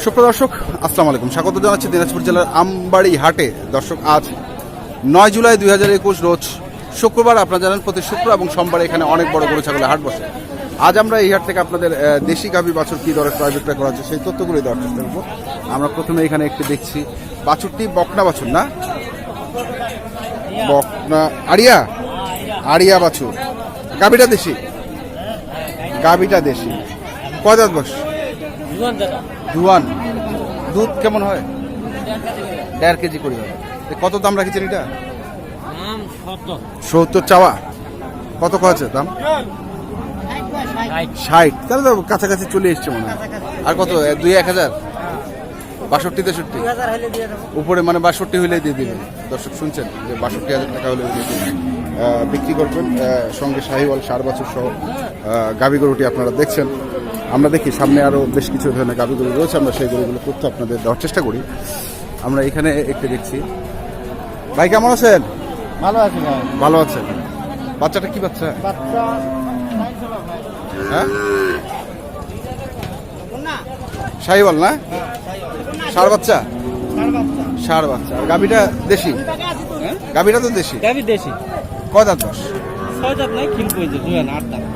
সুপ্রিয় দর্শক, আসসালামু আলাইকুম। স্বাগত জানাচ্ছি দিনাজপুর জেলার আমবাড়ি হাটে। দর্শক, আজ 9 জুলাই 2021 রোজ শুক্রবার। আপনারা জানেন প্রতি শুক্র এবং সোমবার এখানে অনেক বড় গরু ছাগলের হাট বসে। আজ আমরা এই হাট থেকে আপনাদের দেশি গাভী বাছুর কী দরে ক্রয় বিক্রয় করা হচ্ছে সেই তথ্যগুলি দেওয়ার চেষ্টা করবো। আমরা প্রথমে এখানে একটি দেখছি বাছুরটি বকনা বাছুর, না বকনা আড়িয়া আড়িয়া বাছুর। গাভীটা দেশি। কয় দাঁত বয়স? জুয়ান। দুধ কেমন হয়? 1.5 কেজি করে হবে। কত দাম রাখছেন এটা? 70 চাওয়া। কত আছে দাম? 60। তাহলে তো কাছাকাছি চলে এসছে মনে হয়। আর কত? 2-1000? 62-63 উপরে, মানে 62 হইলেই দিয়ে দিবেন। দর্শক শুনছেন যে 62,000 টাকা হলে বিক্রি করবেন। সঙ্গে শাহিওয়াল 4 বছর সহ গাভী গরুটি আপনারা দেখছেন। আমরা দেখি সামনে আরও বেশ কিছু ধরনের গাভী গরু রয়েছে, আমরা সেই গরুগুলো তথ্য আপনাদের দেওয়ার চেষ্টা করি। আমরা এখানে একটু দেখছি। ভাই কেমন আছেন? ভালো আছি ভাই। ভালো আছেন। বাচ্চাটা কি বাচ্চা? হ্যাঁ, শাহিওয়াল না? ষাঁড় বাচ্চা। আর গাভীটা দেশি? গাভীটা তো দেশি। কয় দাঁত বয়স? 6 দাঁত নাই, কিন্তু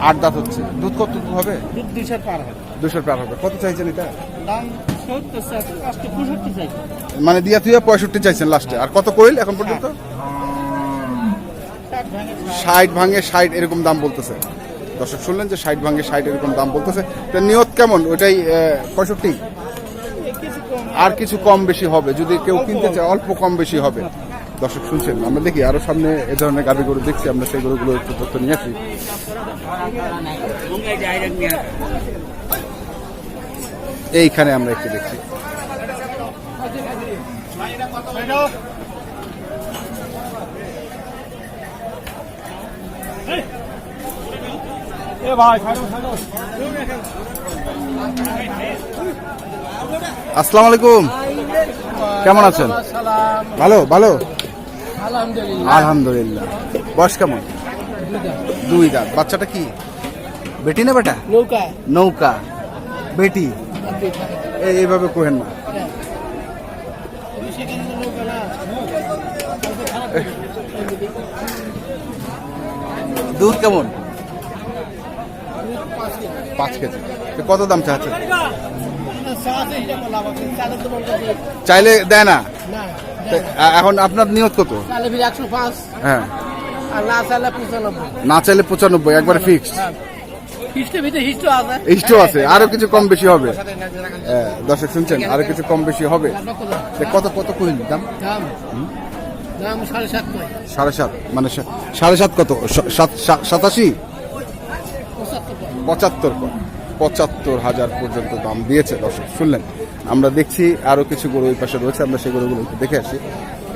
8 দাঁত হচ্ছে। দুধ কত হবে? 200 পার হবে। 200 পার হবে। কত চাইছেন এটা? দাম 70 চাইছে, লাস্টে 65 চাইছে। মানে দিয়া তুই 65 চাইছেন লাস্টে। আর কত কইল এখন পর্যন্ত? 60 ভাঙে 60 এরকম দাম বলতেছে। দর্শক শুনলেন যে 60 ভাঙে 60 এরকম দাম বলতেছে। তো নিয়ত কেমন? ওইটাই 65? আর কিছু কম বেশি হবে যদি কেউ কিনতে চায়, অল্প কম বেশি হবে। দর্শক শুনছেন, আমরা দেখি আরো সামনে এ ধরনের গাভী গরু দেখছি, আমরা সেই গরুগুলো একটু তথ্য নিয়ে আসি। এইখানে আমরা একটু দেখছি। আসসালামু আলাইকুম, কেমন আছেন? ভালো। আলহামদুলিল্লাহ। বয়স কেমন? 2 দাঁত। বাচ্চাটা কি বেটি না বেটা? নৌকা বেটি। এইভাবে কোহেন না। দুধ কেমন? 5 কেজি। কত দাম চাচ্ছেন? চাইলে দেয় না। এখন আপনার নিয়ত কত? 105। হ্যাঁ, আর না চাইলে 95 একবারে ফিক্সড। হিস্টো আছে, আরো কিছু কম বেশি হবে। দর্শক শুনছেন, আরো কিছু কম বেশি হবে। কত কইল দাম? 7.5। মানে 7.5 কত? 87? 75,000 পর্যন্ত দাম দিয়েছে। দর্শক শুনলেন, আমরা দেখছি আরো কিছু গরু ওই পাশে রয়েছে, আমরা সেই গরুগুলো একটু দেখে আসি।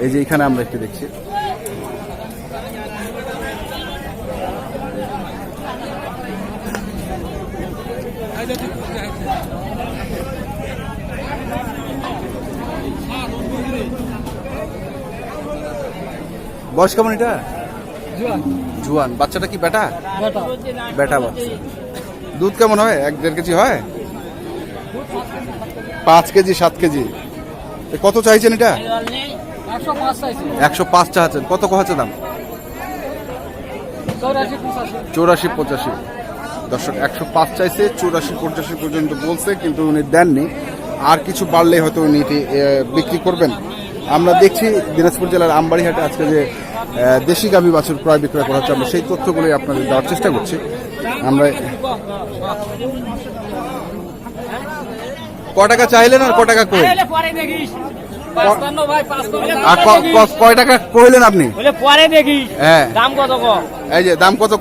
এই যে এখানে আমরা একটু দেখছি। বয়স কেমন এটা? জুয়ান। বাচ্চাটা কি বেটা? বেটা বাচ্চা। দুধ কেমন হয়? 1-1.5 কেজি হয়? 5 কেজি 7 কেজি। কত চাইছেন এটা? 105 চাচ্ছেন। কত কহাচ্ছে দাম? 84-85। দর্শক 105 চাইছে, 84-85 পর্যন্ত বলছে, কিন্তু উনি দেননি। আর কিছু বাড়লে হয়তো উনি এটি বিক্রি করবেন। আমরা দেখছি দিনাজপুর জেলার আমবাড়ি হাটে আজকে যে দেশি গাভী বাছুর ক্রয় বিক্রয় করা হচ্ছে, আমরা সেই তথ্যগুলি আপনাদের দেওয়ার চেষ্টা করছি। আমরা ক টাকা চাইলেন আর ক টাকা কইলেন? কয় টাকা কইলেন আপনি? হ্যাঁ, দাম কত? এই যে দাম কত?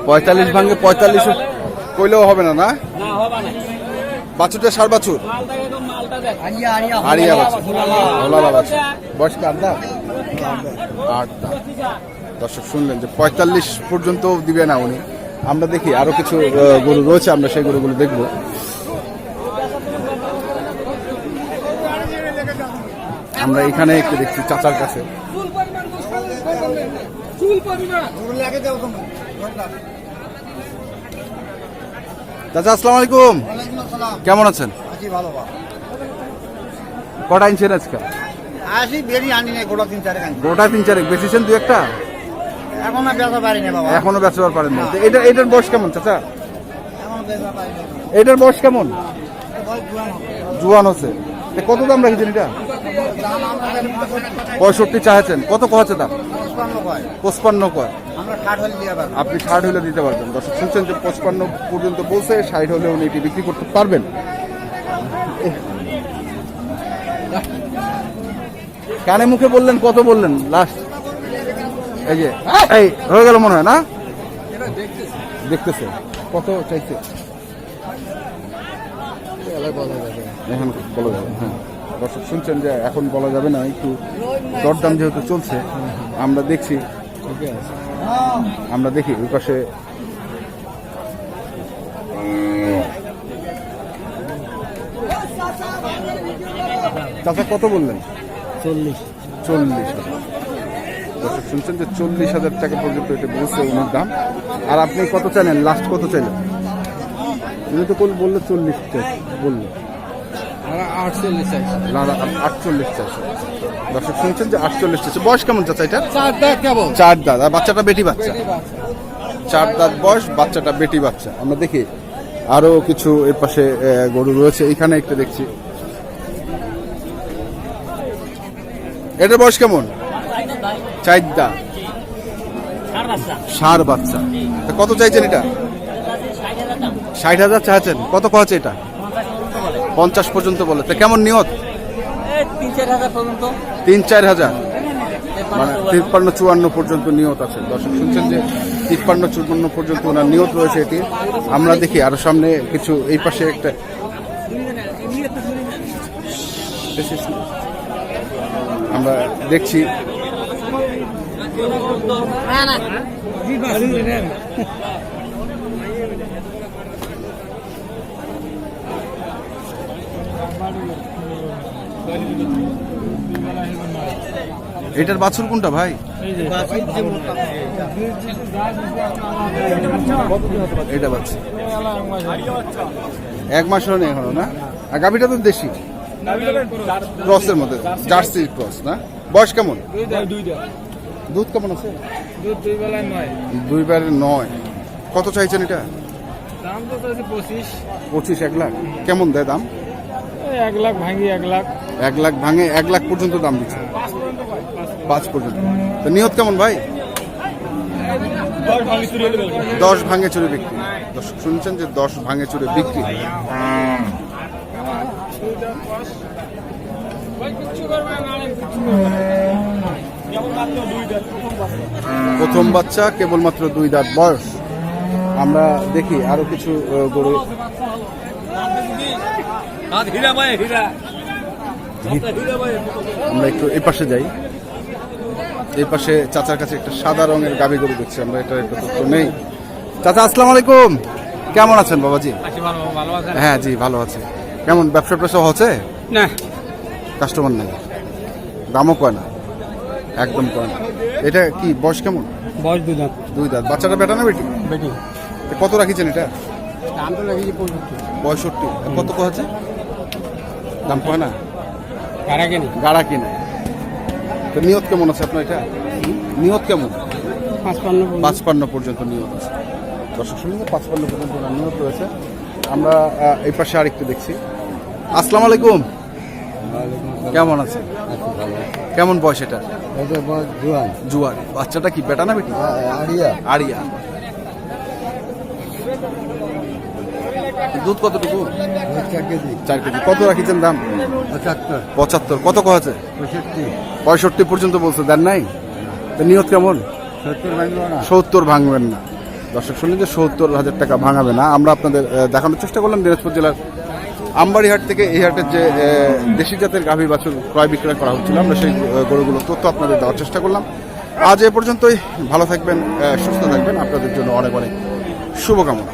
45 ভাঙে 45 কইলেও হবে না? না, বাছুরটা 4 বাছুর। আড়িয়া বাছুর। বয়স কি 8 দাঁত? 8 দাঁত। দর্শক শুনলেন যে 45 পর্যন্ত দিবে না উনি। আমরা দেখি আরো কিছু গরু রয়েছে, আমরা সেই গরুগুলো দেখবো। আমরা এখানে একটু দেখছি চাচার কাছে। চাচা আসসালামু আলাইকুম, কেমন আছেন? কটা ইঞ্চের আজকে? আসি বেরি আনি নাই গোটা 3-4 গান গোটা 3-4 বেচেছেন, 2-1টা এখন না বেচা পারি না বাবা এখনো বেচবার পারেন না। তো এটার বয়স কেমন চাচা? এখন বেচা পারি না এটার বয়স কেমন? বল জুয়ান হবে জুয়ান হচ্ছে। তো কত দাম রেখেছেন এটা? দাম আমরা 65 চাইছেন, কত কহছে দাম? 55 কয় 55 কয়। আমরা 60 হলে দিয়ে পারবো আপনি 60 হলে দিতে পারবেন। দর্শক শুনছেন যে 55 পর্যন্ত বলছে, 60 হলে উনি এটি বিক্রি করতে পারবেন। কানে মুখে বললেন, কত বললেন লাস্ট? এই যে এই হয়ে গেল মনে হয় না? দেখতেছে কত চাইছে এখন বলা যাবে। হ্যাঁ দর্শক শুনছেন যে এখন বলা যাবে না, একটু দরদাম যেহেতু চলছে আমরা দেখছি, আমরা দেখি ওই পাশে চাচা কত বললেন? 40,000। দর্শক শুনছেন যে 40,000 টাকা পর্যন্ত এটা বলছে ওনার দাম। আর আপনি কত চাইলেন, লাস্ট কত চাইলেন? উনি তো বললো 40 চাইছে, বললো 48 চাই 48 চাইছে। দর্শক শুনছেন যে 48 চাইছে। বয়স কেমন চাচা এটা? 4 দাঁত কেবল 4 দাঁত। আর বাচ্চাটা বেটি বাচ্চা? 4 দাঁত বয়স, বাচ্চাটা বেটি বাচ্চা। আমরা দেখি আরো কিছু এর পাশে গরু রয়েছে, এখানে একটা দেখছি। এটার বয়স কেমন? 4 দাঁত, ষাঁড় বাচ্চা। তা কত চাইছেন এটা? 60,000 চাইছেন। কত কছে এটা? 50 পর্যন্ত বলে। তা কেমন নিয়ত? 3-4 হাজার, মানে 53-54 পর্যন্ত নিয়ত আছে। দর্শক শুনছেন যে 53-54 পর্যন্ত ওনার নিয়ত রয়েছে এটি। আমরা দেখি আরো সামনে কিছু, এই পাশে একটা আমরা দেখছি। এটার বাছুর কোনটা ভাই? এটা বাচ্চা 1 মাস হলো না এখনো, না? আর গাভীটা তো দেশি ক্রসের মধ্যে, জার্সি ক্রস, না? বয়স কেমন? দুধ কেমন আছে? 2 বেলায় 9। কত চাইছেন এটা? দাম তো 25 1 লাখ। কেমন দেয় দাম? 1 লাখ ভাঙি 1 লাখ 1 লাখ ভাঙে 1 লাখ পর্যন্ত দাম দিচ্ছে, 5 পর্যন্ত। তো নিয়ত কেমন ভাই? 10 ভাঙে চুরে বিক্রি। দর্শক শুনছেন যে 10 ভাঙে চুরে বিক্রি। প্রথম বাচ্চা, কেবলমাত্র 2 দাঁত বয়স। আমরা দেখি আরো কিছু গরু। আমরা একটু এই পাশে যাই। এই পাশে চাচার কাছে একটা সাদা রঙের গাভী গরু দেখছি আমরা, এটা একটা তথ্য নেই। চাচা আসসালামু আলাইকুম, কেমন আছেন বাবাজি? হ্যাঁ জি ভালো আছে। কেমন ব্যবসা ট্যাবসা হচ্ছে? না কাস্টমার নাই, দামও কয় না, একদম কয় না। এটা কি বয়স কেমন? বয়স 2 দাঁত 2 দাঁত। বাচ্চাটা বেটা না বেটি? বেটি। তো কত রাখিছেন এটা? দাম তো লাগিয়েছি 65। কত কছে দাম? কয় না, গাড়া কেনি গাড়া কিনে। তো নিয়ত কেমন আছে আপনার এটা? নিয়ত কেমন? 55 পর্যন্ত নিয়ত আছে। দর্শক শুনুন, 55 পর্যন্ত ওনার নিয়ত রয়েছে। আমরা এই পাশে আরেকটু দেখছি। আসসালামু আলাইকুম, কেমন আছে? কেমন বয়স এটা? জুয়ান। বাচ্চাটা কি বেটা না বেটি? আড়িয়া। দুধ কতটুকু? 4 কেজি। কত রাখিছেন দাম? 75। কত কছে? 65 পর্যন্ত বলছে, দেন নাই? তো নিয়ত কেমন? 70 ভাঙবেন না। দর্শক শুনলেন যে 70,000 টাকা ভাঙাবে না। আমরা আপনাদের দেখানোর চেষ্টা করলাম দিনাজপুর জেলার আমবাড়িহাট থেকে এই হাটের যে দেশি জাতের গাভী বাছুর ক্রয় বিক্রয় করা হচ্ছিল, আমরা সেই গরুগুলোর তথ্য আপনাদের দেওয়ার চেষ্টা করলাম। আজ এ পর্যন্তই। ভালো থাকবেন, সুস্থ থাকবেন। আপনাদের জন্য অনেক অনেক শুভকামনা।